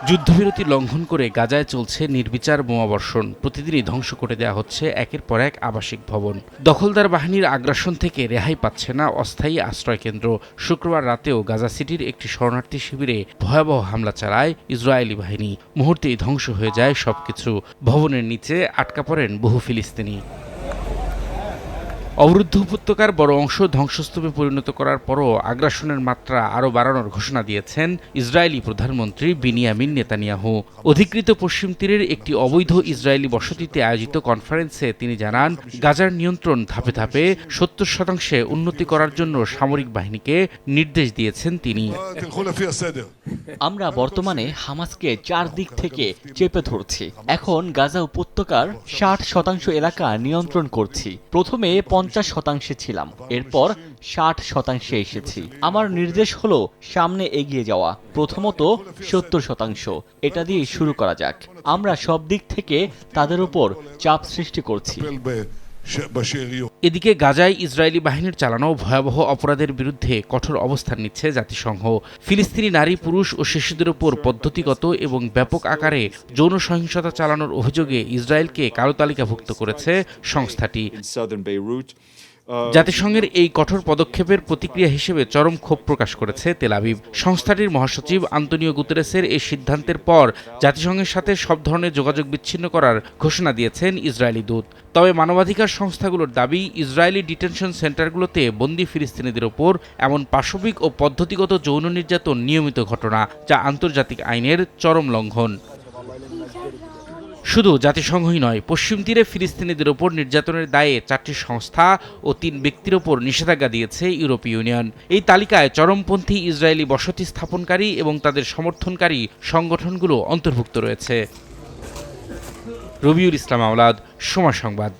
যুদ্ধবিরতি লঙ্ঘন করে গাজায় চলছে নির্বিচার বোমাবর্ষণ। প্রতিদিনই ধ্বংস করে দেওয়া হচ্ছে একের পর এক আবাসিক ভবন। দখলদার বাহিনীর আগ্রাসন থেকে রেহাই পাচ্ছে না অস্থায়ী আশ্রয়কেন্দ্র। শুক্রবার রাতেও গাজা সিটির একটি শরণার্থী শিবিরে ভয়াবহ হামলা চালায় ইসরায়েলি বাহিনী। মুহূর্তেই ধ্বংস হয়ে যায় সবকিছু। ভবনের নিচে আটকা পড়েন বহু ফিলিস্তিনি। অবরুদ্ধ উপত্যকার বড় অংশ ধ্বংসস্তূপে পরিণত করার পরও আগ্রাসনের মাত্রা আরও বাড়ানোর ঘোষণা দিয়েছেন ইসরায়েলি প্রধানমন্ত্রী বিনিয়ামিন নেতানিয়াহু। অধিকৃত পশ্চিম তীরের একটি অবৈধ ইসরায়েলি বসতিতে আয়োজিত কনফারেন্সে তিনি জানান, গাজার নিয়ন্ত্রণ ধাপে ধাপে 70% উন্নতি করার জন্য সামরিক বাহিনীকে নির্দেশ দিয়েছেন তিনি। আমরা বর্তমানে হামাসকে চারদিক থেকে চেপে ধরছি। এখন গাজা উপত্যকার 60% এলাকা নিয়ন্ত্রণ করছি। প্রথমে 50% ছিলাম, এরপর 60% এসেছি। আমার নির্দেশ হলো সামনে এগিয়ে যাওয়া। প্রথমত 70%, এটা দিয়ে শুরু করা যাক। আমরা সব দিক থেকে তাদের উপর চাপ সৃষ্টি করছি। এদিকে গাজায় ইসরায়েলি বাহিনীর চালানো ভয়াবহ অপরাধের বিরুদ্ধে কঠোর অবস্থান নিচ্ছে জাতিসংঘ। ফিলিস্তিনি নারী, পুরুষ ও শিশুদের উপর পদ্ধতিগত এবং ব্যাপক আকারে যৌন সহিংসতা চালানোর অভিযোগে ইসরায়েলকে কালো তালিকাভুক্ত করেছে সংস্থাটি। জাতিসংঘের এই কঠোর পদক্ষেপের প্রতিক্রিয়া হিসেবে চরম ক্ষোভ প্রকাশ করেছে তেল আবিব। সংস্থাটির মহাসচিব আন্তোনিও গুতেরেসের এই সিদ্ধান্তের পর জাতিসংঘের সাথে সব ধরনের যোগাযোগ বিচ্ছিন্ন করার ঘোষণা দিয়েছেন ইসরায়েলি দূত। তবে মানবাধিকার সংস্থাগুলোর দাবি, ইসরায়েলি ডিটেনশন সেন্টারগুলোতে বন্দী ফিলিস্তিনিদের ওপর এমন পাশবিক ও পদ্ধতিগত যৌন নির্যাতন নিয়মিত ঘটনা, যা আন্তর্জাতিক আইনের চরম লঙ্ঘন। শুধু জাতিসংঘই নয়, পশ্চিম তীরে ফিলিস্তিনিদের ওপর নির্যাতনের দায়ে 4টি সংস্থা ও 3 ব্যক্তির ওপর নিষেধাজ্ঞা দিয়েছে ইউরোপীয় ইউনিয়ন। এই তালিকায় চরমপন্থী ইসরায়েলি বসতি স্থাপনকারী এবং তাদের সমর্থনকারী সংগঠনগুলো অন্তর্ভুক্ত রয়েছে। রবিউল ইসলাম আওলাদ, সময় সংবাদ।